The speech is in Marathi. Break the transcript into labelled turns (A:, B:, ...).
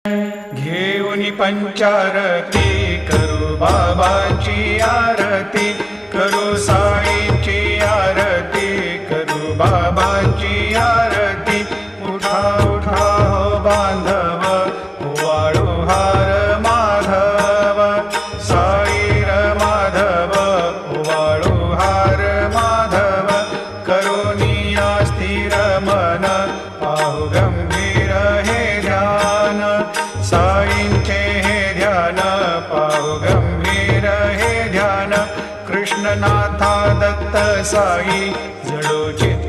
A: घेऊनी पंचारती करू बाबाची आरती, करू साईची आरती, करू बाबाची आरती। उठा उठा हो बांधव, वाळू हार माधव, साईर माधव, वाळू हार माधव। करोनी स्थिर मन, पाहू गंभीर हे ध्यान, साईंचे हे ध्यान, पाहू गंभीर हे ध्यान। कृष्णनाथा दत्त साई जडो चित्त